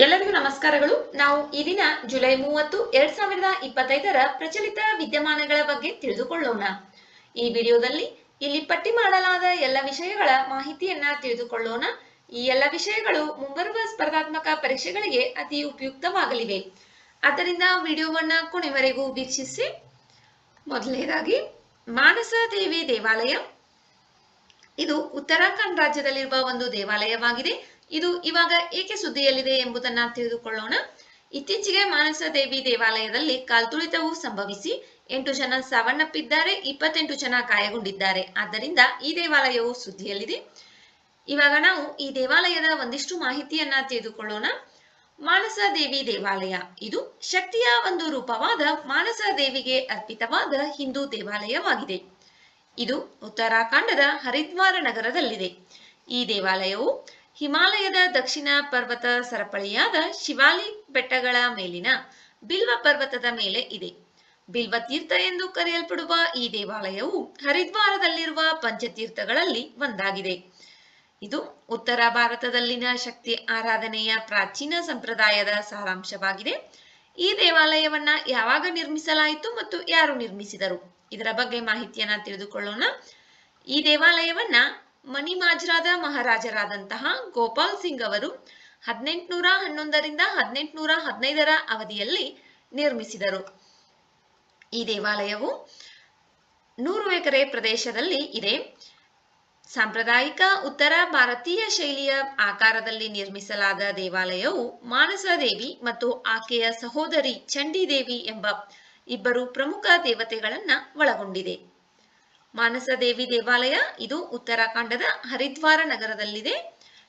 ಎಲ್ಲರಿಗೂ ನಮಸ್ಕಾರಗಳು. ನಾವು ಈ ದಿನ ಜುಲೈ 30, 2025ರ ಪ್ರಚಲಿತ ವಿದ್ಯಮಾನಗಳ ಬಗ್ಗೆ ತಿಳಿದುಕೊಳ್ಳೋಣ. ಈ ವಿಡಿಯೋದಲ್ಲಿ ಇಲ್ಲಿ ಪಟ್ಟಿ ಮಾಡಲಾದ ಎಲ್ಲ ವಿಷಯಗಳ ಮಾಹಿತಿಯನ್ನ ತಿಳಿದುಕೊಳ್ಳೋಣ. ಈ ಎಲ್ಲ ವಿಷಯಗಳು ಮುಂಬರುವ ಸ್ಪರ್ಧಾತ್ಮಕ ಪರೀಕ್ಷೆಗಳಿಗೆ ಅತಿ ಉಪಯುಕ್ತವಾಗಲಿವೆ. ಆದ್ದರಿಂದ ವಿಡಿಯೋವನ್ನ ಕೊನೆವರೆಗೂ ವೀಕ್ಷಿಸಿ. ಮೊದಲನೇದಾಗಿ ಮಾನಸ ದೇವಿ ದೇವಾಲಯ. ಇದು ಉತ್ತರಾಖಂಡ್ ರಾಜ್ಯದಲ್ಲಿರುವ ಒಂದು ದೇವಾಲಯವಾಗಿದೆ. ಇದು ಇವಾಗ ಏಕೆ ಸುದ್ದಿಯಲ್ಲಿದೆ ಎಂಬುದನ್ನು ತಿಳಿದುಕೊಳ್ಳೋಣ. ಇತ್ತೀಚೆಗೆ ಮಾನಸ ದೇವಿ ದೇವಾಲಯದಲ್ಲಿ ಕಾಲ್ತುಳಿತವು ಸಂಭವಿಸಿ 8 ಜನ ಸಾವನ್ನಪ್ಪಿದ್ದಾರೆ, 28 ಜನ ಗಾಯಗೊಂಡಿದ್ದಾರೆ. ಆದ್ದರಿಂದ ಈ ದೇವಾಲಯವು ಸುದ್ದಿಯಲ್ಲಿದೆ. ಇವಾಗ ನಾವು ಈ ದೇವಾಲಯದ ಒಂದಿಷ್ಟು ಮಾಹಿತಿಯನ್ನ ತಿಳಿದುಕೊಳ್ಳೋಣ. ಮಾನಸ ದೇವಿ ದೇವಾಲಯ ಇದು ಶಕ್ತಿಯ ಒಂದು ರೂಪವಾದ ಮಾನಸ ದೇವಿಗೆ ಅರ್ಪಿತವಾದ ಹಿಂದೂ ದೇವಾಲಯವಾಗಿದೆ. ಇದು ಉತ್ತರಾಖಂಡದ ಹರಿದ್ವಾರ ನಗರದಲ್ಲಿದೆ. ಈ ದೇವಾಲಯವು ಹಿಮಾಲಯದ ದಕ್ಷಿಣ ಪರ್ವತ ಸರಪಳಿಯಾದ ಶಿವಾಲಿ ಬೆಟ್ಟಗಳ ಮೇಲಿನ ಬಿಲ್ವ ಪರ್ವತದ ಮೇಲೆ ಇದೆ. ಬಿಲ್ವ ತೀರ್ಥ ಎಂದು ಕರೆಯಲ್ಪಡುವ ಈ ದೇವಾಲಯವು ಹರಿದ್ವಾರದಲ್ಲಿರುವ ಪಂಚತೀರ್ಥಗಳಲ್ಲಿ ಒಂದಾಗಿದೆ. ಇದು ಉತ್ತರ ಭಾರತದಲ್ಲಿನ ಶಕ್ತಿ ಆರಾಧನೆಯ ಪ್ರಾಚೀನ ಸಂಪ್ರದಾಯದ ಸಾರಾಂಶವಾಗಿದೆ. ಈ ದೇವಾಲಯವನ್ನ ಯಾವಾಗ ನಿರ್ಮಿಸಲಾಯಿತು ಮತ್ತು ಯಾರು ನಿರ್ಮಿಸಿದರು ಇದರ ಬಗ್ಗೆ ಮಾಹಿತಿಯನ್ನ ತಿಳಿದುಕೊಳ್ಳೋಣ. ಈ ದೇವಾಲಯವನ್ನ ಮಣಿಮಾಜ್ರಾದ ಮಹಾರಾಜರಾದಂತಹ ಗೋಪಾಲ್ ಸಿಂಗ್ ಅವರು 1811ರಿಂದ 1815ರ ಅವಧಿಯಲ್ಲಿ ನಿರ್ಮಿಸಿದರು. ಈ ದೇವಾಲಯವು 100 ಎಕರೆ ಪ್ರದೇಶದಲ್ಲಿ ಇದೆ. ಸಾಂಪ್ರದಾಯಿಕ ಉತ್ತರ ಭಾರತೀಯ ಶೈಲಿಯ ಆಕಾರದಲ್ಲಿ ನಿರ್ಮಿಸಲಾದ ದೇವಾಲಯವು ಮಾನಸ ದೇವಿ ಮತ್ತು ಆಕೆಯ ಸಹೋದರಿ ಚಂಡಿ ದೇವಿ ಎಂಬ ಇಬ್ಬರು ಪ್ರಮುಖ ದೇವತೆಗಳನ್ನ ಒಳಗೊಂಡಿದೆ. ಮಾನಸ ದೇವಿ ದೇವಾಲಯ ಇದು ಉತ್ತರಾಖಂಡದ ಹರಿದ್ವಾರ ನಗರದಲ್ಲಿದೆ.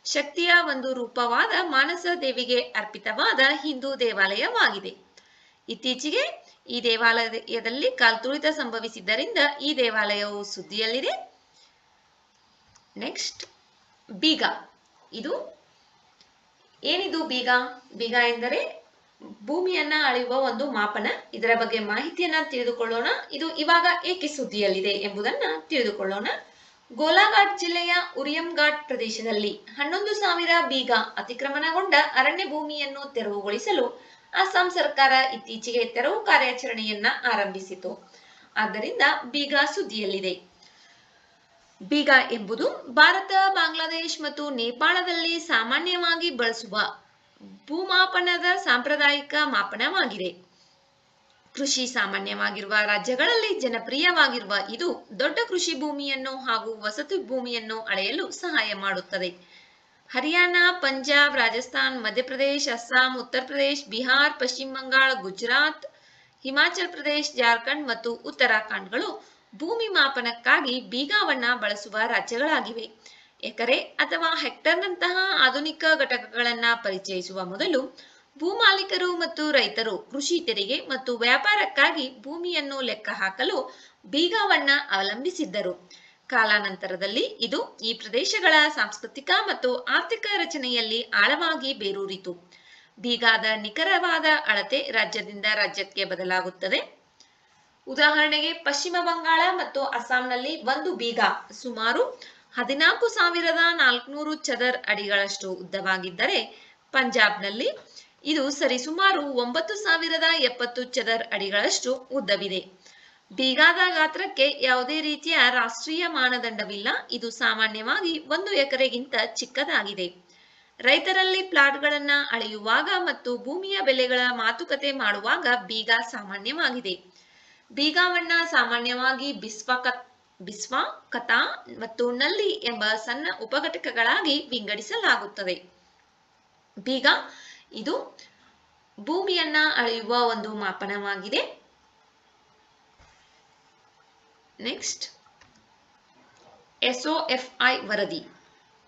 ಶಕ್ತಿಯ ಒಂದು ರೂಪವಾದ ಮಾನಸ ದೇವಿಗೆ ಅರ್ಪಿತವಾದ ಹಿಂದೂ ದೇವಾಲಯವಾಗಿದೆ. ಇತ್ತೀಚೆಗೆ ಈ ದೇವಾಲಯದಲ್ಲಿ ಕಾಲ್ತುಳಿತ ಸಂಭವಿಸಿದ್ದರಿಂದ ಈ ದೇವಾಲಯವು ಸುದ್ದಿಯಲ್ಲಿದೆ. ನೆಕ್ಸ್ಟ್ ಬೀಗ. ಏನಿದು ಬೀಗ? ಬೀಗ ಎಂದರೆ ಭೂಮಿಯನ್ನ ಅಳೆಯುವ ಒಂದು ಮಾಪನ. ಇದರ ಬಗ್ಗೆ ಮಾಹಿತಿಯನ್ನ ತಿಳಿದುಕೊಳ್ಳೋಣ. ಇದು ಇವಾಗ ಏಕೆ ಸುದ್ದಿಯಲ್ಲಿದೆ ಎಂಬುದನ್ನ ತಿಳಿದುಕೊಳ್ಳೋಣ. ಗೋಲಾಘಾಟ್ ಜಿಲ್ಲೆಯ ಉರಿಯಂ ಘಾಟ್ ಪ್ರದೇಶದಲ್ಲಿ 11,000 ಬೀಗ ಅತಿಕ್ರಮಣಗೊಂಡ ಅರಣ್ಯ ಭೂಮಿಯನ್ನು ತೆರವುಗೊಳಿಸಲು ಅಸ್ಸಾಂ ಸರ್ಕಾರ ಇತ್ತೀಚೆಗೆ ತೆರವು ಕಾರ್ಯಾಚರಣೆಯನ್ನ ಆರಂಭಿಸಿತು. ಆದ್ದರಿಂದ ಬೀಗ ಸುದ್ದಿಯಲ್ಲಿದೆ. ಬೀಗ ಎಂಬುದು ಭಾರತ, ಬಾಂಗ್ಲಾದೇಶ್ ಮತ್ತು ನೇಪಾಳದಲ್ಲಿ ಸಾಮಾನ್ಯವಾಗಿ ಬಳಸುವ ಭೂಮಾಪನದ ಸಾಂಪ್ರದಾಯಿಕ ಮಾಪನವಾಗಿದೆ. ಕೃಷಿ ಸಾಮಾನ್ಯವಾಗಿರುವ ರಾಜ್ಯಗಳಲ್ಲಿ ಜನಪ್ರಿಯವಾಗಿರುವ ಇದು ದೊಡ್ಡ ಕೃಷಿ ಭೂಮಿಯನ್ನು ಹಾಗೂ ವಸತಿ ಭೂಮಿಯನ್ನು ಅಳೆಯಲು ಸಹಾಯ ಮಾಡುತ್ತದೆ. ಹರಿಯಾಣ, ಪಂಜಾಬ್, ರಾಜಸ್ಥಾನ್, ಮಧ್ಯಪ್ರದೇಶ, ಅಸ್ಸಾಂ, ಉತ್ತರ ಪ್ರದೇಶ, ಬಿಹಾರ್, ಪಶ್ಚಿಮ ಬಂಗಾಳ, ಗುಜರಾತ್, ಹಿಮಾಚಲ ಪ್ರದೇಶ, ಜಾರ್ಖಂಡ್ ಮತ್ತು ಉತ್ತರಾಖಂಡ್ಗಳು ಭೂಮಿ ಮಾಪನಕ್ಕಾಗಿ ಬೀಗವನ್ನ ಬಳಸುವ ರಾಜ್ಯಗಳಾಗಿವೆ. ಎಕರೆ ಅಥವಾ ಹೆಕ್ಟರ್ನಂತಹ ಆಧುನಿಕ ಘಟಕಗಳನ್ನ ಪರಿಚಯಿಸುವ ಮೊದಲು ಭೂಮಾಲೀಕರು ಮತ್ತು ರೈತರು ಕೃಷಿ ತೆರಿಗೆ ಮತ್ತು ವ್ಯಾಪಾರಕ್ಕಾಗಿ ಭೂಮಿಯನ್ನು ಲೆಕ್ಕ ಹಾಕಲು ಬೀಗವನ್ನ ಅವಲಂಬಿಸಿದ್ದರು. ಕಾಲಾನಂತರದಲ್ಲಿ ಇದು ಈ ಪ್ರದೇಶಗಳ ಸಾಂಸ್ಕೃತಿಕ ಮತ್ತು ಆರ್ಥಿಕ ರಚನೆಯಲ್ಲಿ ಆಳವಾಗಿ ಬೇರೂರಿತು. ಬೀಗದ ನಿಖರವಾದ ಅಳತೆ ರಾಜ್ಯದಿಂದ ರಾಜ್ಯಕ್ಕೆ ಬದಲಾಗುತ್ತದೆ. ಉದಾಹರಣೆಗೆ ಪಶ್ಚಿಮ ಬಂಗಾಳ ಮತ್ತು ಅಸ್ಸಾಂನಲ್ಲಿ ಒಂದು ಬೀಗ ಸುಮಾರು 14,400 ಚದರ್ ಅಡಿಗಳಷ್ಟು ಉದ್ದವಾಗಿದ್ದರೆ ಪಂಜಾಬ್ನಲ್ಲಿ ಇದು ಸರಿಸುಮಾರು 9,070 ಚದರ್ ಅಡಿಗಳಷ್ಟು ಉದ್ದವಿದೆ. ಬೀಗದ ಗಾತ್ರಕ್ಕೆ ಯಾವುದೇ ರೀತಿಯ ರಾಷ್ಟ್ರೀಯ ಮಾನದಂಡವಿಲ್ಲ. ಇದು ಸಾಮಾನ್ಯವಾಗಿ 1 ಎಕರೆಗಿಂತ ಚಿಕ್ಕದಾಗಿದೆ. ರೈತರಲ್ಲಿ ಪ್ಲಾಟ್ಗಳನ್ನ ಅಳೆಯುವಾಗ ಮತ್ತು ಭೂಮಿಯ ಬೆಲೆಗಳ ಮಾತುಕತೆ ಮಾಡುವಾಗ ಬೀಗ ಸಾಮಾನ್ಯವಾಗಿದೆ. ಬೀಗವನ್ನ ಸಾಮಾನ್ಯವಾಗಿ ಬಿಸ್ವಾ, ಕತಾ ಮತ್ತು ನಲ್ಲಿ ಎಂಬ ಸಣ್ಣ ಉಪಘಟಕಗಳಾಗಿ ವಿಂಗಡಿಸಲಾಗುತ್ತದೆ. ಬೀಗ ಇದು ಭೂಮಿಯನ್ನ ಅಳೆಯುವ ಒಂದು ಮಾಪನವಾಗಿದೆ. ನೆಕ್ಸ್ಟ್ SOFI ವರದಿ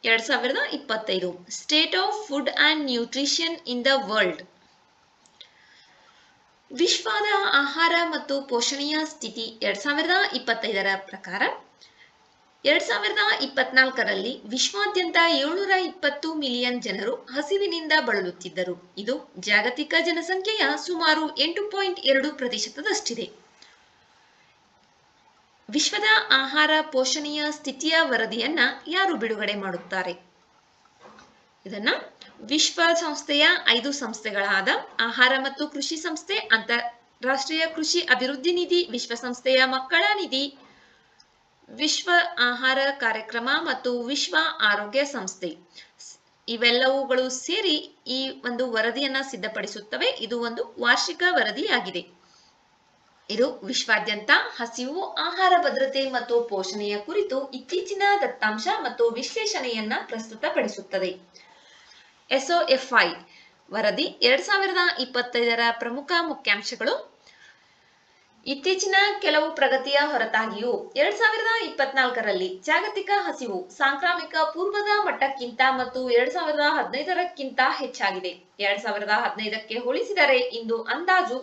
2025 state of food and nutrition in the world. ವಿಶ್ವದ ಆಹಾರ ಮತ್ತು ಪೋಷಣೆಯ ಸ್ಥಿತಿ 2025ರ ಪ್ರಕಾರ 2024ರಲ್ಲಿ ವಿಶ್ವಾದ್ಯಂತ 720 ಮಿಲಿಯನ್ ಜನರು ಹಸಿವಿನಿಂದ ಬಳಲುತ್ತಿದ್ದರು. ಇದು ಜಾಗತಿಕ ಜನಸಂಖ್ಯೆಯ ಸುಮಾರು 8.2%. ವಿಶ್ವದ ಆಹಾರ ಪೋಷಣೆಯ ಸ್ಥಿತಿಯ ವರದಿಯನ್ನ ಯಾರು ಬಿಡುಗಡೆ ಮಾಡುತ್ತಾರೆ? ಇದನ್ನ ವಿಶ್ವಸಂಸ್ಥೆಯ 5 ಸಂಸ್ಥೆಗಳಾದ ಆಹಾರ ಮತ್ತು ಕೃಷಿ ಸಂಸ್ಥೆ, ಅಂತಾರಾಷ್ಟ್ರೀಯ ಕೃಷಿ ಅಭಿವೃದ್ಧಿ ನಿಧಿ, ವಿಶ್ವಸಂಸ್ಥೆಯ ಮಕ್ಕಳ ನಿಧಿ, ವಿಶ್ವ ಆಹಾರ ಕಾರ್ಯಕ್ರಮ ಮತ್ತು ವಿಶ್ವ ಆರೋಗ್ಯ ಸಂಸ್ಥೆ ಇವೆಲ್ಲವುಗಳು ಸೇರಿ ಈ ಒಂದು ವರದಿಯನ್ನ ಸಿದ್ಧಪಡಿಸುತ್ತವೆ. ಇದು ಒಂದು ವಾರ್ಷಿಕ ವರದಿಯಾಗಿದೆ. ಇದು ವಿಶ್ವಾದ್ಯಂತ ಹಸಿವು, ಆಹಾರ ಭದ್ರತೆ ಮತ್ತು ಪೋಷಣೆಯ ಕುರಿತು ಇತ್ತೀಚಿನ ದತ್ತಾಂಶ ಮತ್ತು ವಿಶ್ಲೇಷಣೆಯನ್ನ ಪ್ರಸ್ತುತಪಡಿಸುತ್ತದೆ. SOFI ವರದಿ 2025ರ ಪ್ರಮುಖ ಮುಖ್ಯಾಂಶಗಳು. ಇತ್ತೀಚಿನ ಕೆಲವು ಪ್ರಗತಿಯ ಹೊರತಾಗಿಯೂ 2024ರಲ್ಲಿ ಜಾಗತಿಕ ಹಸಿವು ಸಾಂಕ್ರಾಮಿಕ ಪೂರ್ವದ ಮಟ್ಟಕ್ಕಿಂತ ಮತ್ತು 2015ಕ್ಕಿಂತ ಹೆಚ್ಚಾಗಿದೆ. 2015ಕ್ಕೆ ಹೋಲಿಸಿದರೆ ಇಂದು ಅಂದಾಜು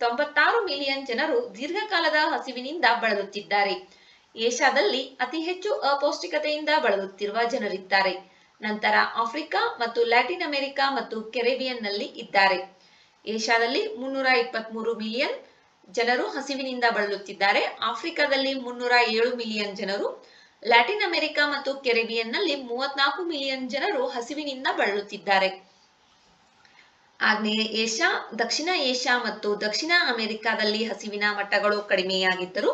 96 ಮಿಲಿಯನ್ ಜನರು ದೀರ್ಘಕಾಲದ ಹಸಿವಿನಿಂದ ಬಳಲುತ್ತಿದ್ದಾರೆ. ಏಷ್ಯಾದಲ್ಲಿ ಅತಿ ಹೆಚ್ಚು ಅಪೌಷ್ಟಿಕತೆಯಿಂದ ಬಳಲುತ್ತಿರುವ ಜನರಿದ್ದಾರೆ. ನಂತರ ಆಫ್ರಿಕಾ ಮತ್ತು ಲ್ಯಾಟಿನ್ ಅಮೆರಿಕ ಮತ್ತು ಕೆರೆಬಿಯನ್ನಲ್ಲಿ ಇದ್ದಾರೆ. ಏಷ್ಯಾದಲ್ಲಿ 323 ಮಿಲಿಯನ್ ಜನರು ಹಸಿವಿನಿಂದ ಬಳಲುತ್ತಿದ್ದಾರೆ. ಆಫ್ರಿಕಾದಲ್ಲಿ 307 ಮಿಲಿಯನ್ ಜನರು, ಲ್ಯಾಟಿನ್ ಅಮೆರಿಕ ಮತ್ತು ಕೆರೆಬಿಯನ್ನಲ್ಲಿ 34 ಮಿಲಿಯನ್ ಜನರು ಹಸಿವಿನಿಂದ ಬಳಲುತ್ತಿದ್ದಾರೆ. ಆಗ್ನೇಯ ಏಷ್ಯಾ, ದಕ್ಷಿಣ ಏಷ್ಯಾ ಮತ್ತು ದಕ್ಷಿಣ ಅಮೆರಿಕಾದಲ್ಲಿ ಹಸಿವಿನ ಮಟ್ಟಗಳು ಕಡಿಮೆಯಾಗಿದ್ದರೂ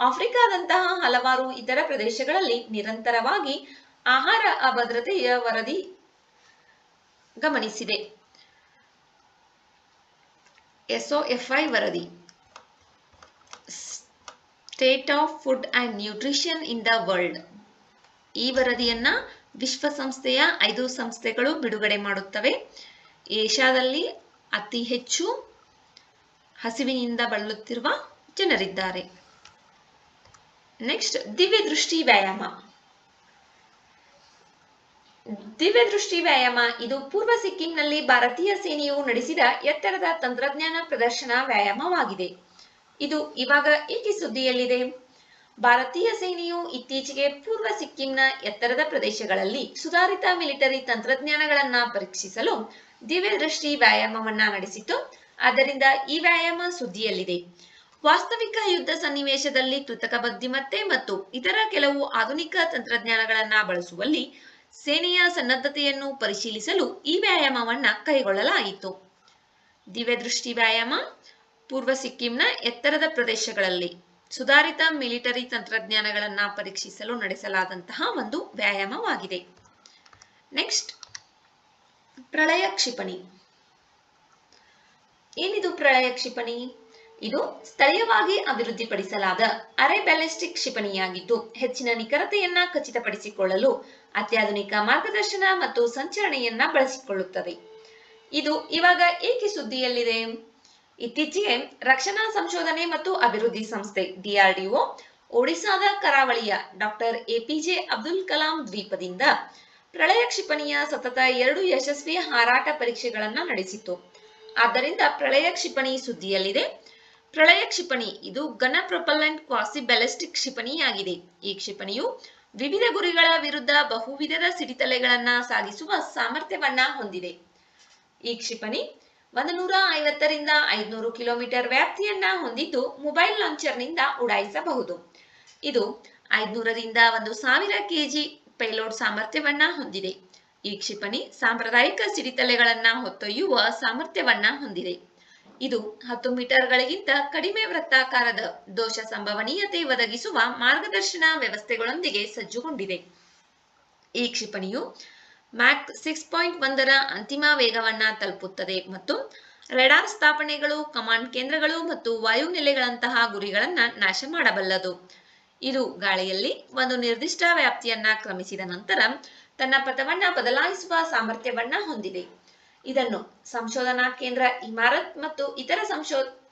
ಆಫ್ರಿಕಾದಂತಹ ಹಲವಾರು ಇತರ ಪ್ರದೇಶಗಳಲ್ಲಿ ನಿರಂತರವಾಗಿ ಆಹಾರ ಅಭದ್ರತೆಯ ವರದಿ ಗಮನಿಸಿದೆ. SOFI ವರದಿ state of food and nutrition in the world. ಈ ವರದಿಯನ್ನ ವಿಶ್ವಸಂಸ್ಥೆಯ 5 ಸಂಸ್ಥೆಗಳು ಬಿಡುಗಡೆ ಮಾಡುತ್ತವೆ. ಏಷ್ಯಾದಲ್ಲಿ ಅತಿ ಹೆಚ್ಚು ಹಸಿವಿನಿಂದ ಬಳಲುತ್ತಿರುವ ಜನರಿದ್ದಾರೆ. ನೆಕ್ಸ್ಟ್, ದಿವ್ಯ ದೃಷ್ಟಿ ವ್ಯಾಯಾಮ. ದಿವ್ಯ ದೃಷ್ಟಿ ವ್ಯಾಯಾಮ ಇದು ಪೂರ್ವ ಸಿಕ್ಕಿಂನಲ್ಲಿ ಭಾರತೀಯ ಸೇನೆಯು ನಡೆಸಿದ ಎತ್ತರದ ತಂತ್ರಜ್ಞಾನ ಪ್ರದರ್ಶನ ವ್ಯಾಯಾಮವಾಗಿದೆ. ಇದು ಇವಾಗ ಏಕೆ ಸುದ್ದಿಯಲ್ಲಿದೆ? ಭಾರತೀಯ ಸೇನೆಯು ಇತ್ತೀಚೆಗೆ ಪೂರ್ವ ಸಿಕ್ಕಿಂನ ಎತ್ತರದ ಪ್ರದೇಶಗಳಲ್ಲಿ ಸುಧಾರಿತ ಮಿಲಿಟರಿ ತಂತ್ರಜ್ಞಾನಗಳನ್ನ ಪರೀಕ್ಷಿಸಲು ದಿವ್ಯ ದೃಷ್ಟಿ ವ್ಯಾಯಾಮವನ್ನ ನಡೆಸಿತು. ಆದ್ದರಿಂದ ಈ ವ್ಯಾಯಾಮ ಸುದ್ದಿಯಲ್ಲಿದೆ. ವಾಸ್ತವಿಕ ಯುದ್ಧ ಸನ್ನಿವೇಶದಲ್ಲಿ ಕೃತಕ ಬುದ್ಧಿಮತ್ತೆ ಮತ್ತು ಇತರ ಕೆಲವು ಆಧುನಿಕ ತಂತ್ರಜ್ಞಾನಗಳನ್ನ ಬಳಸುವಲ್ಲಿ ಸೇನೆಯ ಸನ್ನದ್ಧತೆಯನ್ನು ಪರಿಶೀಲಿಸಲು ಈ ವ್ಯಾಯಾಮವನ್ನ ಕೈಗೊಳ್ಳಲಾಯಿತು. ದಿವ್ಯ ದೃಷ್ಟಿ ವ್ಯಾಯಾಮ ಪೂರ್ವ ಸಿಕ್ಕಿಂನ ಎತ್ತರದ ಪ್ರದೇಶಗಳಲ್ಲಿ ಸುಧಾರಿತ ಮಿಲಿಟರಿ ತಂತ್ರಜ್ಞಾನಗಳನ್ನ ಪರೀಕ್ಷಿಸಲು ನಡೆಸಲಾದಂತಹ ಒಂದು ವ್ಯಾಯಾಮವಾಗಿದೆ. ನೆಕ್ಸ್ಟ್, ಪ್ರಳಯ ಕ್ಷಿಪಣಿ. ಏನಿದು ಪ್ರಳಯ ಕ್ಷಿಪಣಿ? ಇದು ಸ್ಥಳೀಯವಾಗಿ ಅಭಿವೃದ್ಧಿಪಡಿಸಲಾದ ಅರೆ ಬ್ಯಾಲಿಸ್ಟಿಕ್ ಕ್ಷಿಪಣಿಯಾಗಿದ್ದು ಹೆಚ್ಚಿನ ನಿಖರತೆಯನ್ನ ಖಚಿತಪಡಿಸಿಕೊಳ್ಳಲು ಅತ್ಯಾಧುನಿಕ ಮಾರ್ಗದರ್ಶನ ಮತ್ತು ಸಂಚರಣೆಯನ್ನ ಬಳಸಿಕೊಳ್ಳುತ್ತದೆ. ಇದು ಇವಾಗ ಏಕೆ ಸುದ್ದಿಯಲ್ಲಿದೆ? ಇತ್ತೀಚೆಗೆ ರಕ್ಷಣಾ ಸಂಶೋಧನೆ ಮತ್ತು ಅಭಿವೃದ್ಧಿ ಸಂಸ್ಥೆ DRDO ಒಡಿಶಾದ ಕರಾವಳಿಯ ಡಾಕ್ಟರ್ APJ ಅಬ್ದುಲ್ ಕಲಾಂ ದ್ವೀಪದಿಂದ ಪ್ರಳಯ ಕ್ಷಿಪಣಿಯ ಸತತ 2 ಯಶಸ್ವಿ ಹಾರಾಟ ಪರೀಕ್ಷೆಗಳನ್ನ ನಡೆಸಿತು. ಆದ್ದರಿಂದ ಪ್ರಳಯ ಕ್ಷಿಪಣಿ ಸುದ್ದಿಯಲ್ಲಿದೆ. ಪ್ರಳಯ ಕ್ಷಿಪಣಿ ಇದು ಘನ ಪ್ರೊಪೆಲ್ಲೆಂಟ್ ಕ್ವಾಸಿ ಬ್ಯಾಲಿಸ್ಟಿಕ್ ಕ್ಷಿಪಣಿಯಾಗಿದೆ. ಈ ಕ್ಷಿಪಣಿಯು ವಿವಿಧ ಗುರಿಗಳ ವಿರುದ್ಧ ಬಹುವಿಧದ ಸಿಡಿತಲೆಗಳನ್ನ ಸಾಗಿಸುವ ಸಾಮರ್ಥ್ಯವನ್ನ ಹೊಂದಿದೆ. ಈ ಕ್ಷಿಪಣಿ 150 ರಿಂದ 500 ಕಿಲೋಮೀಟರ್ ವ್ಯಾಪ್ತಿಯನ್ನ ಹೊಂದಿದ್ದು ಮೊಬೈಲ್ ಲಾಂಚರ್ನಿಂದ ಉಡಾಯಿಸಬಹುದು. ಇದು 500 ರಿಂದ 1000 kg ಪೇಲೋಡ್ ಸಾಮರ್ಥ್ಯವನ್ನ ಹೊಂದಿದೆ. ಈ ಕ್ಷಿಪಣಿ ಸಾಂಪ್ರದಾಯಿಕ ಸಿಡಿತಲೆಗಳನ್ನ ಹೊತ್ತೊಯ್ಯುವ ಸಾಮರ್ಥ್ಯವನ್ನ ಹೊಂದಿದೆ. ಇದು 10 ಮೀಟರ್ಗಳಿಗಿಂತ ಕಡಿಮೆ ವೃತ್ತಾಕಾರದ ದೋಷ ಸಂಭವನೀಯತೆ ಒದಗಿಸುವ ಮಾರ್ಗದರ್ಶನ ವ್ಯವಸ್ಥೆಗಳೊಂದಿಗೆ ಸಜ್ಜುಗೊಂಡಿದೆ. ಈ ಕ್ಷಿಪಣಿಯು ಮ್ಯಾಕ್ 6.1ರ ಅಂತಿಮ ವೇಗವನ್ನ ತಲುಪುತ್ತದೆ ಮತ್ತು ರೆಡಾರ್ ಸ್ಥಾಪನೆಗಳು, ಕಮಾಂಡ್ ಕೇಂದ್ರಗಳು ಮತ್ತು ವಾಯುನೆಲೆಗಳಂತಹ ಗುರಿಗಳನ್ನ ನಾಶ ಮಾಡಬಲ್ಲದು. ಇದು ಗಾಳಿಯಲ್ಲಿ ಒಂದು ನಿರ್ದಿಷ್ಟ ವ್ಯಾಪ್ತಿಯನ್ನ ಕ್ರಮಿಸಿದ ನಂತರ ತನ್ನ ಪಥವನ್ನ ಬದಲಾಯಿಸುವ ಸಾಮರ್ಥ್ಯವನ್ನ ಹೊಂದಿದೆ. ಇದನ್ನು ಸಂಶೋಧನಾ ಕೇಂದ್ರ ಇಮಾರತ್ ಮತ್ತು ಇತರ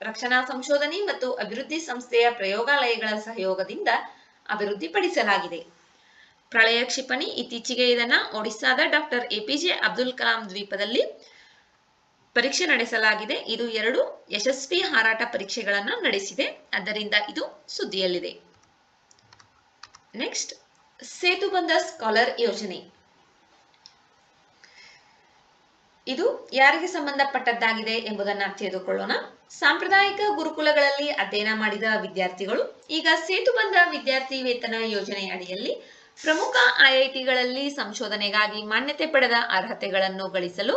ರಕ್ಷಣಾ ಸಂಶೋಧನೆ ಮತ್ತು ಅಭಿವೃದ್ಧಿ ಸಂಸ್ಥೆಯ ಪ್ರಯೋಗಾಲಯಗಳ ಸಹಯೋಗದಿಂದ ಅಭಿವೃದ್ಧಿಪಡಿಸಲಾಗಿದೆ. ಪ್ರಳಯ ಕ್ಷಿಪಣಿ ಇತ್ತೀಚೆಗೆ ಇದನ್ನ ಒಡಿಶಾದ ಡಾಕ್ಟರ್ APJ ಅಬ್ದುಲ್ ಕಲಾಂ ದ್ವೀಪದಲ್ಲಿ ಪರೀಕ್ಷೆ ನಡೆಸಲಾಗಿದೆ. ಇದು 2 ಯಶಸ್ವಿ ಹಾರಾಟ ಪರೀಕ್ಷೆಗಳನ್ನ ನಡೆಸಿದೆ. ಆದ್ದರಿಂದ ಇದು ಸುದ್ದಿಯಲ್ಲಿದೆ. ನೆಕ್ಸ್ಟ್, ಸೇತುಬಂಧ ಸ್ಕಾಲರ್ ಯೋಜನೆ. ಇದು ಯಾರಿಗೆ ಸಂಬಂಧಪಟ್ಟದ್ದಾಗಿದೆ ಎಂಬುದನ್ನು ತಿಳಿದುಕೊಳ್ಳೋಣ. ಸಾಂಪ್ರದಾಯಿಕ ಗುರುಕುಲಗಳಲ್ಲಿ ಅಧ್ಯಯನ ಮಾಡಿದ ವಿದ್ಯಾರ್ಥಿಗಳು ಈಗ ಸೇತುಬಂಧ ವಿದ್ಯಾರ್ಥಿ ವೇತನ ಯೋಜನೆ ಅಡಿಯಲ್ಲಿ ಪ್ರಮುಖ ಐಐಟಿಗಳಲ್ಲಿ ಸಂಶೋಧನೆಗಾಗಿ ಮಾನ್ಯತೆ ಪಡೆದ ಅರ್ಹತೆಗಳನ್ನು ಗಳಿಸಲು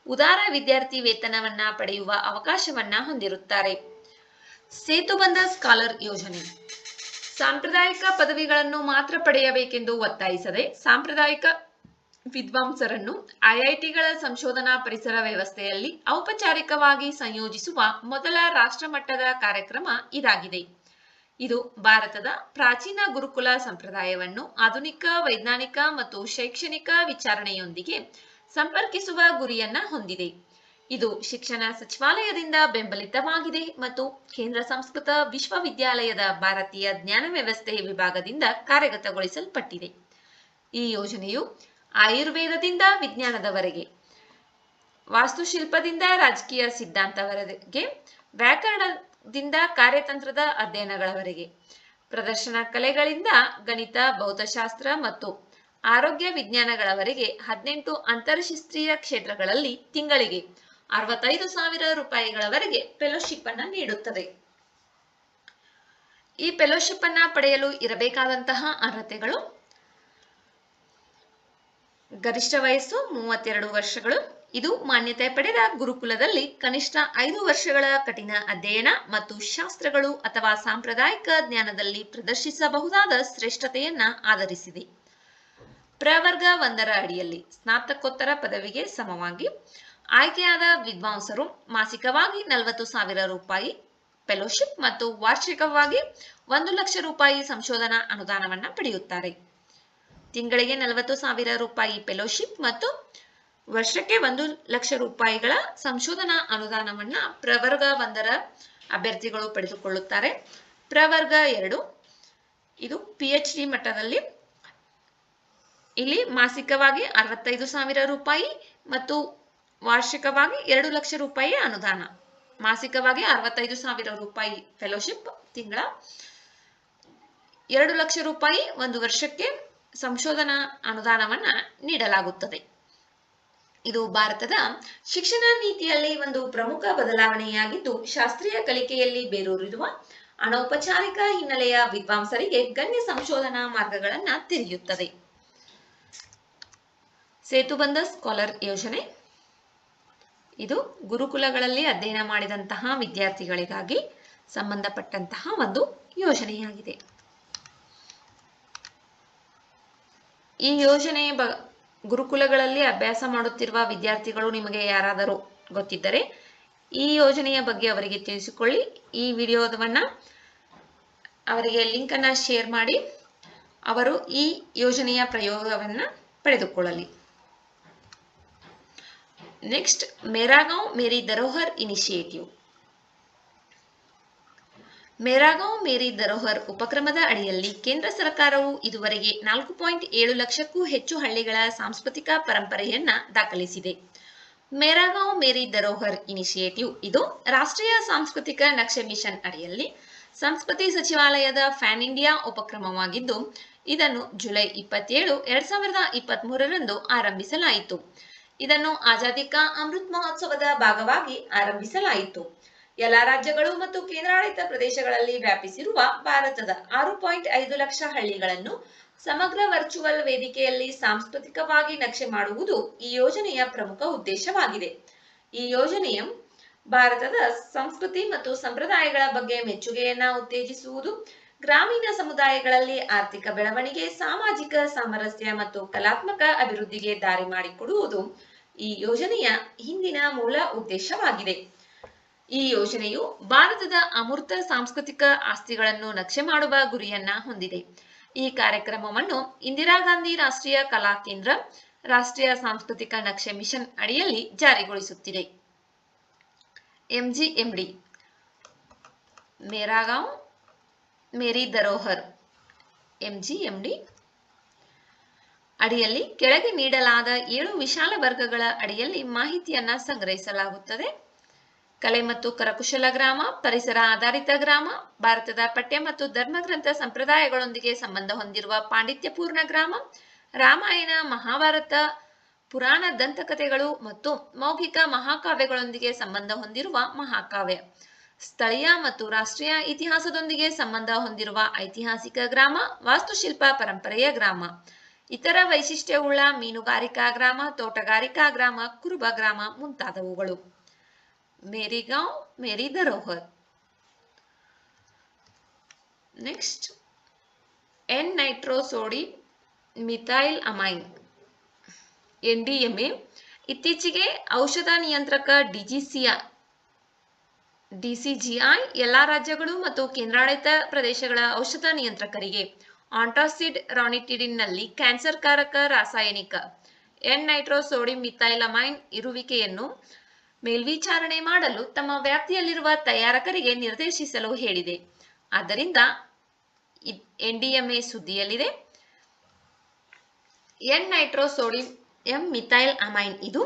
ಉದಾರ ವಿದ್ಯಾರ್ಥಿ ವೇತನವನ್ನ ಪಡೆಯುವ ಅವಕಾಶವನ್ನ ಹೊಂದಿರುತ್ತಾರೆ. ಸೇತುಬಂಧ ಸ್ಕಾಲರ್ ಯೋಜನೆ ಸಾಂಪ್ರದಾಯಿಕ ಪದವಿಗಳನ್ನು ಮಾತ್ರ ಪಡೆಯಬೇಕೆಂದು ಒತ್ತಾಯಿಸದೆ ಸಾಂಪ್ರದಾಯಿಕ ವಿದ್ವಾಂಸರನ್ನು ಐಐಟಿಗಳ ಸಂಶೋಧನಾ ಪರಿಸರ ವ್ಯವಸ್ಥೆಯಲ್ಲಿ ಔಪಚಾರಿಕವಾಗಿ ಸಂಯೋಜಿಸುವ ಮೊದಲ ರಾಷ್ಟ್ರಮಟ್ಟದ ಕಾರ್ಯಕ್ರಮ ಇದಾಗಿದೆ. ಇದು ಭಾರತದ ಪ್ರಾಚೀನ ಗುರುಕುಲ ಸಂಪ್ರದಾಯವನ್ನು ಆಧುನಿಕ ವೈಜ್ಞಾನಿಕ ಮತ್ತು ಶೈಕ್ಷಣಿಕ ವಿಚಾರಣೆಯೊಂದಿಗೆ ಸಂಪರ್ಕಿಸುವ ಗುರಿಯನ್ನ ಹೊಂದಿದೆ. ಇದು ಶಿಕ್ಷಣ ಸಚಿವಾಲಯದಿಂದ ಬೆಂಬಲಿತವಾಗಿದೆ ಮತ್ತು ಕೇಂದ್ರ ಸಂಸ್ಕೃತ ವಿಶ್ವವಿದ್ಯಾಲಯದ ಭಾರತೀಯ ಜ್ಞಾನ ವ್ಯವಸ್ಥೆ ವಿಭಾಗದಿಂದ ಕಾರ್ಯಗತಗೊಳಿಸಲ್ಪಟ್ಟಿದೆ. ಈ ಯೋಜನೆಯು ಆಯುರ್ವೇದದಿಂದ ವಿಜ್ಞಾನದವರೆಗೆ, ವಾಸ್ತುಶಿಲ್ಪದಿಂದ ರಾಜಕೀಯ ಸಿದ್ಧಾಂತವರೆಗೆ, ವ್ಯಾಕರಣದಿಂದ ಕಾರ್ಯತಂತ್ರದ ಅಧ್ಯಯನಗಳವರೆಗೆ, ಪ್ರದರ್ಶನ ಕಲೆಗಳಿಂದ ಗಣಿತ, ಭೌತಶಾಸ್ತ್ರ ಮತ್ತು ಆರೋಗ್ಯ ವಿಜ್ಞಾನಗಳವರೆಗೆ 18 ಅಂತರಶಿಸ್ತೀಯ ಕ್ಷೇತ್ರಗಳಲ್ಲಿ ತಿಂಗಳಿಗೆ 65,000 ರೂಪಾಯಿಗಳವರೆಗೆ ಫೆಲೋಶಿಪ್ ಅನ್ನ ನೀಡುತ್ತದೆ. ಈ ಫೆಲೋಶಿಪ್ ಅನ್ನ ಪಡೆಯಲು ಇರಬೇಕಾದಂತಹ ಅರ್ಹತೆಗಳು: ಗರಿಷ್ಠ ವಯಸ್ಸು 32 ವರ್ಷಗಳು. ಇದು ಮಾನ್ಯತೆ ಪಡೆದ ಗುರುಕುಲದಲ್ಲಿ ಕನಿಷ್ಠ 5 ವರ್ಷಗಳ ಕಠಿಣ ಅಧ್ಯಯನ ಮತ್ತು ಶಾಸ್ತ್ರಗಳು ಅಥವಾ ಸಾಂಪ್ರದಾಯಿಕ ಜ್ಞಾನದಲ್ಲಿ ಪ್ರದರ್ಶಿಸಬಹುದಾದ ಶ್ರೇಷ್ಠತೆಯನ್ನ ಆಧರಿಸಿದೆ. ಪ್ರವರ್ಗ 1ರ ಅಡಿಯಲ್ಲಿ ಸ್ನಾತಕೋತ್ತರ ಪದವಿಗೆ ಸಮವಾಗಿ ಆಯ್ಕೆಯಾದ ವಿದ್ವಾಂಸರು ಮಾಸಿಕವಾಗಿ 40,000 ರೂಪಾಯಿ ಫೆಲೋಶಿಪ್ ಮತ್ತು ವಾರ್ಷಿಕವಾಗಿ 1 ಲಕ್ಷ ರೂಪಾಯಿ ಸಂಶೋಧನಾ ಅನುದಾನವನ್ನ ಪಡೆಯುತ್ತಾರೆ. ತಿಂಗಳಿಗೆ 40,000 ರೂಪಾಯಿ ಫೆಲೋಶಿಪ್ ಮತ್ತು ವರ್ಷಕ್ಕೆ 1 ಲಕ್ಷ ರೂಪಾಯಿಗಳ ಸಂಶೋಧನಾ ಅನುದಾನವನ್ನ ಪ್ರವರ್ಗ 1ರ ಅಭ್ಯರ್ಥಿಗಳು ಪಡೆದುಕೊಳ್ಳುತ್ತಾರೆ. ಪ್ರವರ್ಗ 2 ಇದು PhD ಮಟ್ಟದಲ್ಲಿ. ಇಲ್ಲಿ ಮಾಸಿಕವಾಗಿ 65,000 ರೂಪಾಯಿ ಮತ್ತು ವಾರ್ಷಿಕವಾಗಿ 2 ಲಕ್ಷ ರೂಪಾಯಿ ಅನುದಾನ. ಮಾಸಿಕವಾಗಿ 65,000 ರೂಪಾಯಿ ಫೆಲೋಶಿಪ್, ತಿಂಗಳ 2 ಲಕ್ಷ ರೂಪಾಯಿ, 1 ವರ್ಷಕ್ಕೆ ಸಂಶೋಧನಾ ಅನುದಾನವನ್ನ ನೀಡಲಾಗುತ್ತದೆ. ಇದು ಭಾರತದ ಶಿಕ್ಷಣ ನೀತಿಯಲ್ಲಿ ಒಂದು ಪ್ರಮುಖ ಬದಲಾವಣೆಯಾಗಿದ್ದು, ಶಾಸ್ತ್ರೀಯ ಕಲಿಕೆಯಲ್ಲಿ ಬೇರೂರಿರುವ ಅನೌಪಚಾರಿಕ ಹಿನ್ನೆಲೆಯ ವಿದ್ವಾಂಸರಿಗೆ ಗಣ್ಯ ಸಂಶೋಧನಾ ಮಾರ್ಗಗಳನ್ನ ತೆರೆಯುತ್ತದೆ. ಸೇತುಬಂಧ ಸ್ಕಾಲರ್ ಯೋಜನೆ ಇದು ಗುರುಕುಲಗಳಲ್ಲಿ ಅಧ್ಯಯನ ಮಾಡಿದಂತಹ ವಿದ್ಯಾರ್ಥಿಗಳಿಗಾಗಿ ಸಂಬಂಧಪಟ್ಟಂತಹ ಒಂದು ಯೋಜನೆಯಾಗಿದೆ. ಈ ಯೋಜನೆ ಗುರುಕುಲಗಳಲ್ಲಿ ಅಭ್ಯಾಸ ಮಾಡುತ್ತಿರುವ ವಿದ್ಯಾರ್ಥಿಗಳು ನಿಮಗೆ ಯಾರಾದರೂ ಗೊತ್ತಿದ್ದರೆ ಈ ಯೋಜನೆಯ ಬಗ್ಗೆ ಅವರಿಗೆ ತಿಳಿಸಿಕೊಳ್ಳಿ. ಈ ವಿಡಿಯೋವನ್ನ ಅವರಿಗೆ ಲಿಂಕ್ ಅನ್ನ ಶೇರ್ ಮಾಡಿ ಅವರು ಈ ಯೋಜನೆಯ ಪ್ರಯೋಗವನ್ನ ಪಡೆದುಕೊಳ್ಳಲಿ. ನೆಕ್ಸ್ಟ್, ಮೇರಾ ಗಾಂವ್ ಮೇರಿ ಧರೋಹರ್ ಇನಿಷಿಯೇಟಿವ್. ಮೇರಾ ಗಾಂವ್ ಮೇರಿ ಧರೋಹರ್ ಉಪಕ್ರಮದ ಅಡಿಯಲ್ಲಿ ಕೇಂದ್ರ ಸರ್ಕಾರವು ಇದುವರೆಗೆ 4.7 ಲಕ್ಷಕ್ಕೂ ಹೆಚ್ಚು ಹಳ್ಳಿಗಳ ಸಾಂಸ್ಕೃತಿಕ ಪರಂಪರೆಯನ್ನ ದಾಖಲಿಸಿದೆ. ಮೇರಾ ಗಾಂವ್ ಮೇರಿ ಧರೋಹರ್ ಇನಿಷಿಯೇಟಿವ್ ಇದು ರಾಷ್ಟ್ರೀಯ ಸಾಂಸ್ಕೃತಿಕ ನಕ್ಷೆ ಮಿಷನ್ ಅಡಿಯಲ್ಲಿ ಸಂಸ್ಕೃತಿ ಸಚಿವಾಲಯದ ಫ್ಯಾನ್ ಇಂಡಿಯಾ ಉಪಕ್ರಮವಾಗಿದ್ದು, ಇದನ್ನು ಜುಲೈ 27, 2023ರಂದು ಆರಂಭಿಸಲಾಯಿತು. ಇದನ್ನು ಆಜಾದಿ ಕಾ ಅಮೃತ್ ಮಹೋತ್ಸವದ ಭಾಗವಾಗಿ ಆರಂಭಿಸಲಾಯಿತು. ಎಲ್ಲ ರಾಜ್ಯಗಳು ಮತ್ತು ಕೇಂದ್ರಾಡಳಿತ ಪ್ರದೇಶಗಳಲ್ಲಿ ವ್ಯಾಪಿಸಿರುವ ಭಾರತದ 6.5 ಲಕ್ಷ ಹಳ್ಳಿಗಳನ್ನು ಸಮಗ್ರ ವರ್ಚುವಲ್ ವೇದಿಕೆಯಲ್ಲಿ ಸಾಂಸ್ಕೃತಿಕವಾಗಿ ನಕ್ಷೆ ಮಾಡುವುದು ಈ ಯೋಜನೆಯ ಪ್ರಮುಖ ಉದ್ದೇಶವಾಗಿದೆ. ಈ ಯೋಜನೆಯು ಭಾರತದ ಸಂಸ್ಕೃತಿ ಮತ್ತು ಸಂಪ್ರದಾಯಗಳ ಬಗ್ಗೆ ಮೆಚ್ಚುಗೆಯನ್ನ ಉತ್ತೇಜಿಸುವುದು, ಗ್ರಾಮೀಣ ಸಮುದಾಯಗಳಲ್ಲಿ ಆರ್ಥಿಕ ಬೆಳವಣಿಗೆ, ಸಾಮಾಜಿಕ ಸಾಮರಸ್ಯ ಮತ್ತು ಕಲಾತ್ಮಕ ಅಭಿವೃದ್ಧಿಗೆ ದಾರಿ ಮಾಡಿಕೊಡುವುದು ಈ ಯೋಜನೆಯ ಹಿಂದಿನ ಮೂಲ ಉದ್ದೇಶವಾಗಿದೆ. ಈ ಯೋಜನೆಯು ಭಾರತದ ಅಮೂರ್ತ ಸಾಂಸ್ಕೃತಿಕ ಆಸ್ತಿಗಳನ್ನು ನಕ್ಷೆ ಮಾಡುವ ಗುರಿಯನ್ನ ಹೊಂದಿದೆ. ಈ ಕಾರ್ಯಕ್ರಮವನ್ನು ಇಂದಿರಾ ಗಾಂಧಿ ರಾಷ್ಟ್ರೀಯ ಕಲಾ ಕೇಂದ್ರ, ರಾಷ್ಟ್ರೀಯ ಸಾಂಸ್ಕೃತಿಕ ನಕ್ಷೆ ಮಿಷನ್ ಅಡಿಯಲ್ಲಿ ಜಾರಿಗೊಳಿಸುತ್ತಿದೆ. MGMD ಮೇರಾ ಗಾಂವ್ ಮೇರಿ ಧರೋಹರ್ MGMD ಅಡಿಯಲ್ಲಿ ಕೆಳಗೆ ನೀಡಲಾದ 7 ವಿಶಾಲ ವರ್ಗಗಳ ಅಡಿಯಲ್ಲಿ ಮಾಹಿತಿಯನ್ನ ಸಂಗ್ರಹಿಸಲಾಗುತ್ತದೆ. ಕಲೆ ಮತ್ತು ಕರಕುಶಲ ಗ್ರಾಮ, ಪರಿಸರ ಆಧಾರಿತ ಗ್ರಾಮ, ಭಾರತದ ಪಠ್ಯ ಮತ್ತು ಧರ್ಮಗ್ರಂಥ ಸಂಪ್ರದಾಯಗಳೊಂದಿಗೆ ಸಂಬಂಧ ಹೊಂದಿರುವ ಪಾಂಡಿತ್ಯಪೂರ್ಣ ಗ್ರಾಮ, ರಾಮಾಯಣ, ಮಹಾಭಾರತ, ಪುರಾಣ ದಂತಕಥೆಗಳು ಮತ್ತು ಮೌಖಿಕ ಮಹಾಕಾವ್ಯಗಳೊಂದಿಗೆ ಸಂಬಂಧ ಹೊಂದಿರುವ ಮಹಾಕಾವ್ಯ, ಸ್ಥಳೀಯ ಮತ್ತು ರಾಷ್ಟ್ರೀಯ ಇತಿಹಾಸದೊಂದಿಗೆ ಸಂಬಂಧ ಹೊಂದಿರುವ ಐತಿಹಾಸಿಕ ಗ್ರಾಮ, ವಾಸ್ತುಶಿಲ್ಪ ಪರಂಪರೆಯ ಗ್ರಾಮ. ಇತರ ವೈಶಿಷ್ಟ್ಯವುಳ್ಳ ಮೀನುಗಾರಿಕಾ ಗ್ರಾಮ, ತೋಟಗಾರಿಕಾ ಗ್ರಾಮ, ಕುರುಬ ಗ್ರಾಮ ಮುಂತಾದವುಗಳು. ಮೇರಿಗಾಂವ್, ಮೇರಿ ಧರೋಹರ್. Next N nitrosodimethylamine NDMA. ಇತ್ತೀಚೆಗೆ ಔಷಧ ನಿಯಂತ್ರಕ DCGI ಎಲ್ಲಾ ರಾಜ್ಯಗಳು ಮತ್ತು ಕೇಂದ್ರಾಡಳಿತ ಪ್ರದೇಶಗಳ ಔಷಧ ನಿಯಂತ್ರಕರಿಗೆ ಆಂಟಾಸಿಡ್ ರಾನಿಟಿಡಿನ್ನಲ್ಲಿ ಕ್ಯಾನ್ಸರ್ಕಾರಕ ರಾಸಾಯನಿಕ ಎನ್ ನೈಟ್ರೋಸೋಡಿಯಂ ಮಿಥೈಲಮೈನ್ ಇರುವಿಕೆಯನ್ನು ಮೇಲ್ವಿಚಾರಣೆ ಮಾಡಲು ತಮ್ಮ ವ್ಯಾಪ್ತಿಯಲ್ಲಿರುವ ತಯಾರಕರಿಗೆ ನಿರ್ದೇಶಿಸಲು ಹೇಳಿದೆ. ಆದ್ದರಿಂದ NDMA ಸುದ್ದಿಯಲ್ಲಿದೆ. ಎನ್ ನೈಟ್ರೋಸೋಡಿಯಂ ಮಿಥೈಲ್ ಅಮೈನ್ ಇದು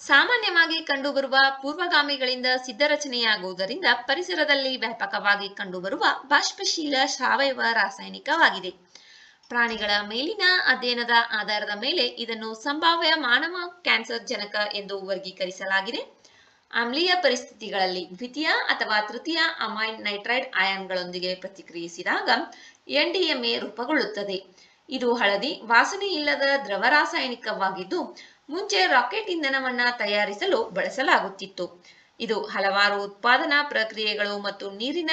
ಸಾಮಾನ್ಯವಾಗಿ ಕಂಡುಬರುವ ಪೂರ್ವಗಾಮಿಗಳಿಂದ ಸಿದ್ಧರಚನೆಯಾಗುವುದರಿಂದ ಪರಿಸರದಲ್ಲಿ ವ್ಯಾಪಕವಾಗಿ ಕಂಡುಬರುವ ಬಾಷ್ಪಶೀಲ ಸಾವಯವ ರಾಸಾಯನಿಕವಾಗಿದೆ. ಪ್ರಾಣಿಗಳ ಮೇಲಿನ ಅಧ್ಯಯನದ ಆಧಾರದ ಮೇಲೆ ಇದನ್ನು ಸಂಭಾವ್ಯ ಮಾನವ ಕ್ಯಾನ್ಸರ್ ಜನಕ ಎಂದು ವರ್ಗೀಕರಿಸಲಾಗಿದೆ. ಆಮ್ಲೀಯ ಪರಿಸ್ಥಿತಿಗಳಲ್ಲಿ ದ್ವಿತೀಯ ಅಥವಾ ತೃತೀಯ ಅಮೈನ್ ನೈಟ್ರೈಡ್ ಅಯಾನ್ಗಳೊಂದಿಗೆ ಪ್ರತಿಕ್ರಿಯಿಸಿದಾಗ NDMA ರೂಪುಗೊಳ್ಳುತ್ತದೆ. ಇದು ಹಳದಿ ವಾಸನೆ ಇಲ್ಲದ ದ್ರವ ರಾಸಾಯನಿಕವಾಗಿದ್ದು ಮುಂಚೆ ರಾಕೆಟ್ ಇಂಧನವನ್ನ ತಯಾರಿಸಲು ಬಳಸಲಾಗುತ್ತಿತ್ತು. ಇದು ಹಲವಾರು ಉತ್ಪಾದನಾ ಪ್ರಕ್ರಿಯೆಗಳು ಮತ್ತು ನೀರಿನ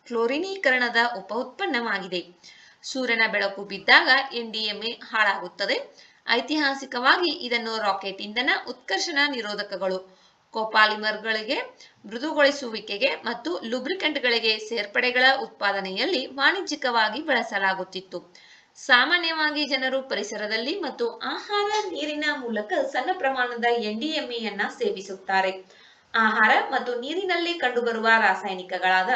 ಕ್ಲೋರಿನೀಕರಣದ ಉಪ ಉತ್ಪನ್ನವಾಗಿದೆ. ಸೂರ್ಯನ ಬೆಳಕು ಬಿದ್ದಾಗ NDMA ಹಾಳಾಗುತ್ತದೆ. ಐತಿಹಾಸಿಕವಾಗಿ ಇದನ್ನು ರಾಕೆಟ್ ಇಂಧನ, ಉತ್ಕರ್ಷಣ ನಿರೋಧಕಗಳು, ಕೋಪಾಲಿಮರ್ಗಳಿಗೆ, ಮೃದುಗೊಳಿಸುವಿಕೆಗೆ ಮತ್ತು ಲುಬ್ರಿಕೆಂಟ್ಗಳಿಗೆ ಸೇರ್ಪಡೆಗಳ ಉತ್ಪಾದನೆಯಲ್ಲಿ ವಾಣಿಜ್ಯಿಕವಾಗಿ ಬಳಸಲಾಗುತ್ತಿತ್ತು. ಸಾಮಾನ್ಯವಾಗಿ ಜನರು ಪರಿಸರದಲ್ಲಿ ಮತ್ತು ಆಹಾರ, ನೀರಿನ ಮೂಲಕ ಸಣ್ಣ ಪ್ರಮಾಣದ NDMAಯನ್ನ ಸೇವಿಸುತ್ತಾರೆ. ಆಹಾರ ಮತ್ತು ನೀರಿನಲ್ಲಿ ಕಂಡುಬರುವ ರಾಸಾಯನಿಕಗಳಾದ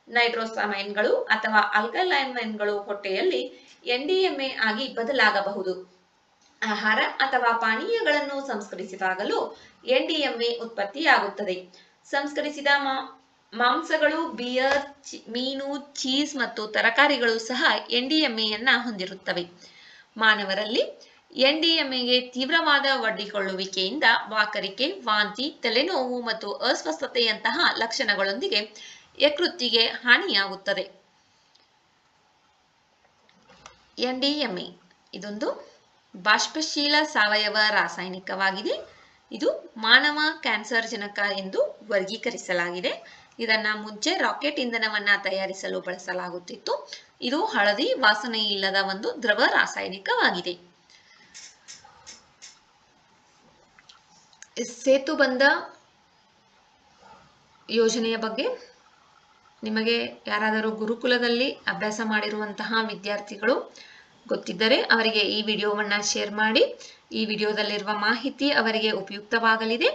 ನೈಟ್ರೋಸಮೈನ್ಗಳು ಅಥವಾ ಆಲ್ಕಲೈನ್ಗಳು ಹೊಟ್ಟೆಯಲ್ಲಿ NDMA ಆಗಿ ಬದಲಾಗಬಹುದು. ಆಹಾರ ಅಥವಾ ಪಾನೀಯಗಳನ್ನು ಸಂಸ್ಕರಿಸಿದಾಗಲೂ NDMA ಉತ್ಪತ್ತಿಯಾಗುತ್ತದೆ. ಸಂಸ್ಕರಿಸಿದ ಮಾಂಸಗಳು, ಬಿಯರ್, ಮೀನು, ಚೀಸ್ ಮತ್ತು ತರಕಾರಿಗಳು ಸಹ NDMAಯನ್ನ ಹೊಂದಿರುತ್ತವೆ. ಮಾನವರಲ್ಲಿ NDMAಗೆ ತೀವ್ರವಾದ ಒಡ್ಡಿಕೊಳ್ಳುವಿಕೆಯಿಂದ ವಾಕರಿಕೆ, ವಾಂತಿ, ತಲೆನೋವು ಮತ್ತು ಅಸ್ವಸ್ಥತೆಯಂತಹ ಲಕ್ಷಣಗಳೊಂದಿಗೆ ಯಕೃತ್ತಿಗೆ ಹಾನಿಯಾಗುತ್ತದೆ. NDMA ಇದೊಂದು ಬಾಷ್ಪಶೀಲ ಸಾವಯವ ರಾಸಾಯನಿಕವಾಗಿದೆ. ಇದು ಮಾನವ ಕ್ಯಾನ್ಸರ್ ಜನಕ ಎಂದು ವರ್ಗೀಕರಿಸಲಾಗಿದೆ. ಇದನ್ನ ಮುಂಚೆ ರಾಕೆಟ್ ಇಂಧನವನ್ನ ತಯಾರಿಸಲು ಬಳಸಲಾಗುತ್ತಿತ್ತು. ಇದು ಹಳದಿ ವಾಸನೆ ಇಲ್ಲದ ಒಂದು ದ್ರವ ರಾಸಾಯನಿಕವಾಗಿದೆ. ಸೇತುಬಂಧ ಯೋಜನೆಯ ಬಗ್ಗೆ ನಿಮಗೆ ಯಾರಾದರೂ ಗುರುಕುಲದಲ್ಲಿ ಅಭ್ಯಾಸ ಮಾಡಿರುವಂತಹ ವಿದ್ಯಾರ್ಥಿಗಳು ಗೊತ್ತಿದ್ದರೆ ಅವರಿಗೆ ಈ ವಿಡಿಯೋವನ್ನ ಶೇರ್ ಮಾಡಿ. ಈ ವಿಡಿಯೋದಲ್ಲಿರುವ ಮಾಹಿತಿ ಅವರಿಗೆ ಉಪಯುಕ್ತವಾಗಲಿದೆ.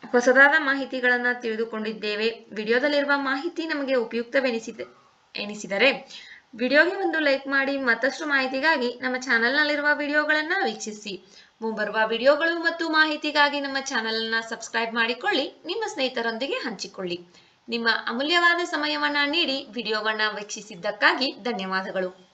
ಹೊಸದಾದ ಮಾಹಿತಿಗಳನ್ನು ತಿಳಿದುಕೊಂಡಿದ್ದೇವೆ. ವಿಡಿಯೋದಲ್ಲಿರುವ ಮಾಹಿತಿ ನಮಗೆ ಉಪಯುಕ್ತವೆನಿಸಿದರೆ ವಿಡಿಯೋಗೆ ಒಂದು ಲೈಕ್ ಮಾಡಿ. ಮತ್ತಷ್ಟು ಮಾಹಿತಿಗಾಗಿ ನಮ್ಮ ಚಾನೆಲ್ನಲ್ಲಿರುವ ವಿಡಿಯೋಗಳನ್ನು ವೀಕ್ಷಿಸಿ. ಮುಂಬರುವ ವಿಡಿಯೋಗಳು ಮತ್ತು ಮಾಹಿತಿಗಾಗಿ ನಮ್ಮ ಚಾನೆಲ್ ಅನ್ನು ಸಬ್ಸ್ಕ್ರೈಬ್ ಮಾಡಿಕೊಳ್ಳಿ. ನಿಮ್ಮ ಸ್ನೇಹಿತರೊಂದಿಗೆ ಹಂಚಿಕೊಳ್ಳಿ. ನಿಮ್ಮ ಅಮೂಲ್ಯವಾದ ಸಮಯವನ್ನ ನೀಡಿ ವಿಡಿಯೋವನ್ನ ವೀಕ್ಷಿಸಿದ್ದಕ್ಕಾಗಿ ಧನ್ಯವಾದಗಳು.